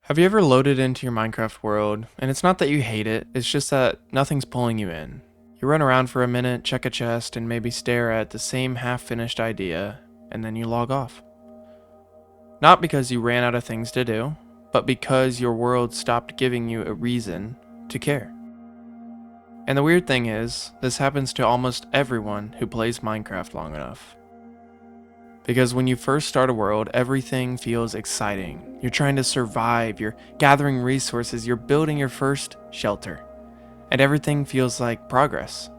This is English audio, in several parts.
Have you ever loaded into your Minecraft world, and it's not that you hate it, it's just that nothing's pulling you in? You run around for a minute, check a chest, and maybe stare at the same half-finished idea, and then you log off. Not because you ran out of things to do, but because your world stopped giving you a reason to care. And the weird thing is, this happens to almost everyone who plays Minecraft long enough. Because when you first start a world, everything feels exciting. You're trying to survive, you're gathering resources, you're building your first shelter. And everything feels like progress.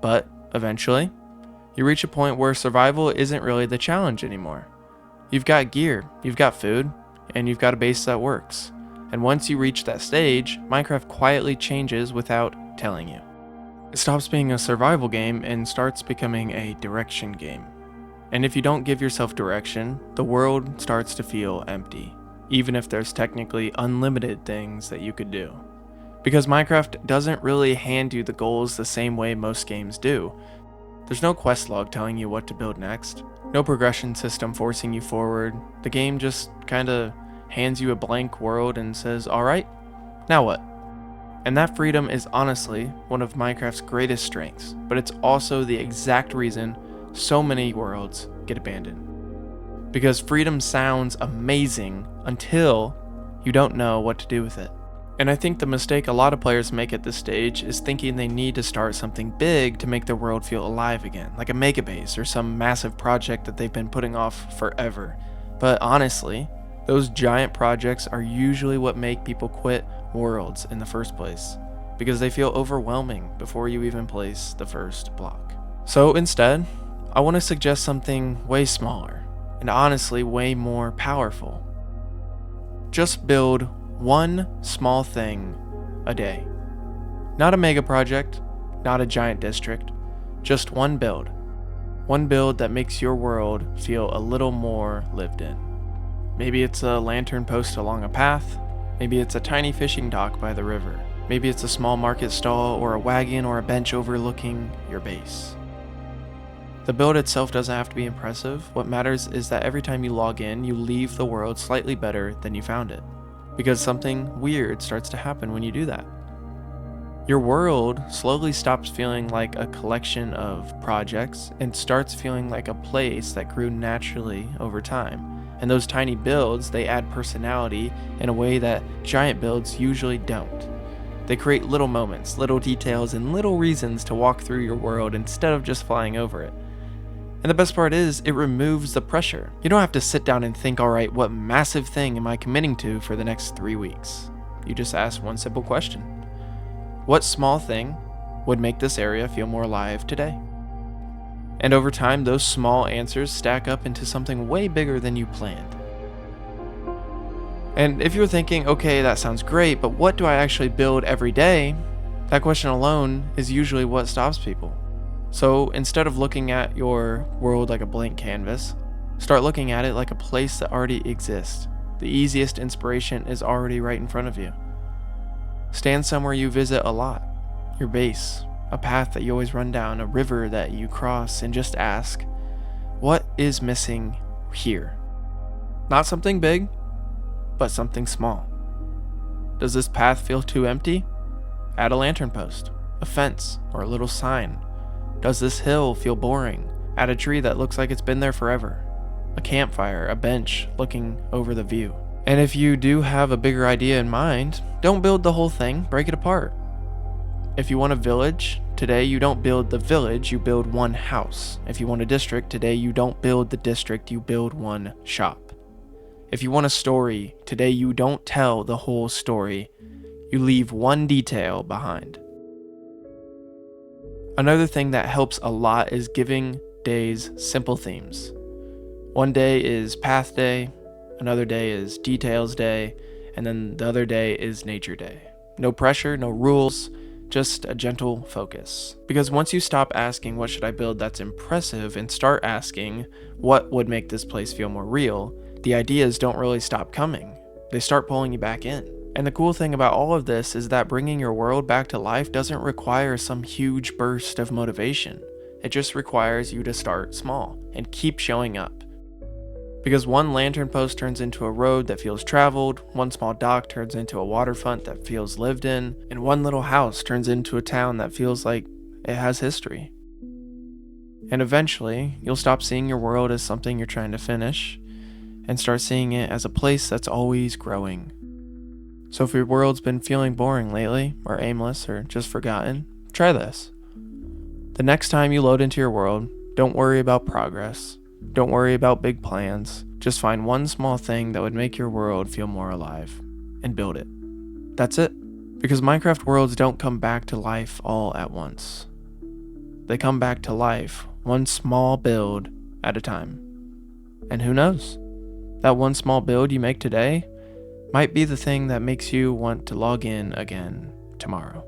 But eventually, you reach a point where survival isn't really the challenge anymore. You've got gear, you've got food, and you've got a base that works. And once you reach that stage, Minecraft quietly changes without telling you. It stops being a survival game and starts becoming a direction game. And if you don't give yourself direction, the world starts to feel empty, even if there's technically unlimited things that you could do. Because Minecraft doesn't really hand you the goals the same way most games do. There's no quest log telling you what to build next, no progression system forcing you forward. The game just kinda hands you a blank world and says, alright, now what? And that freedom is honestly one of Minecraft's greatest strengths, but it's also the exact reason so many worlds get abandoned. Because freedom sounds amazing until you don't know what to do with it. And I think the mistake a lot of players make at this stage is thinking they need to start something big to make their world feel alive again, like a mega base or some massive project that they've been putting off forever. But honestly, those giant projects are usually what make people quit worlds in the first place, because they feel overwhelming before you even place the first block. So instead, I want to suggest something way smaller, and honestly way more powerful. Just build one small thing a day. Not a mega project, not a giant district, just one build. One build that makes your world feel a little more lived in. Maybe it's a lantern post along a path, maybe it's a tiny fishing dock by the river, maybe it's a small market stall or a wagon or a bench overlooking your base. The build itself doesn't have to be impressive. What matters is that every time you log in, you leave the world slightly better than you found it. Because something weird starts to happen when you do that. Your world slowly stops feeling like a collection of projects and starts feeling like a place that grew naturally over time. And those tiny builds, they add personality in a way that giant builds usually don't. They create little moments, little details, and little reasons to walk through your world instead of just flying over it. And the best part is, it removes the pressure. You don't have to sit down and think, alright, what massive thing am I committing to for the next 3 weeks? You just ask one simple question. What small thing would make this area feel more alive today? And over time, those small answers stack up into something way bigger than you planned. And if you're thinking, okay, that sounds great, but what do I actually build every day? That question alone is usually what stops people. So instead of looking at your world like a blank canvas, start looking at it like a place that already exists. The easiest inspiration is already right in front of you. Stand somewhere you visit a lot, your base, a path that you always run down, a river that you cross, and just ask, what is missing here? Not something big, but something small. Does this path feel too empty? Add a lantern post, a fence, or a little sign. Does this hill feel boring? Add a tree that looks like it's been there forever. A campfire, a bench looking over the view. And if you do have a bigger idea in mind, don't build the whole thing, break it apart. If you want a village, today you don't build the village, you build one house. If you want a district, today you don't build the district, you build one shop. If you want a story, today you don't tell the whole story, you leave one detail behind. Another thing that helps a lot is giving days simple themes. One day is path day, another day is details day, and then the other day is nature day. No pressure, no rules, just a gentle focus. Because once you stop asking what should I build that's impressive and start asking what would make this place feel more real, the ideas don't really stop coming. They start pulling you back in. And the cool thing about all of this is that bringing your world back to life doesn't require some huge burst of motivation. It just requires you to start small and keep showing up. Because one lantern post turns into a road that feels traveled, one small dock turns into a waterfront that feels lived in, and one little house turns into a town that feels like it has history. And eventually, you'll stop seeing your world as something you're trying to finish, and start seeing it as a place that's always growing. So if your world's been feeling boring lately, or aimless, or just forgotten, try this. The next time you load into your world, don't worry about progress. Don't worry about big plans. Just find one small thing that would make your world feel more alive, and build it. That's it. Because Minecraft worlds don't come back to life all at once. They come back to life one small build at a time. And who knows? That one small build you make today might be the thing that makes you want to log in again tomorrow.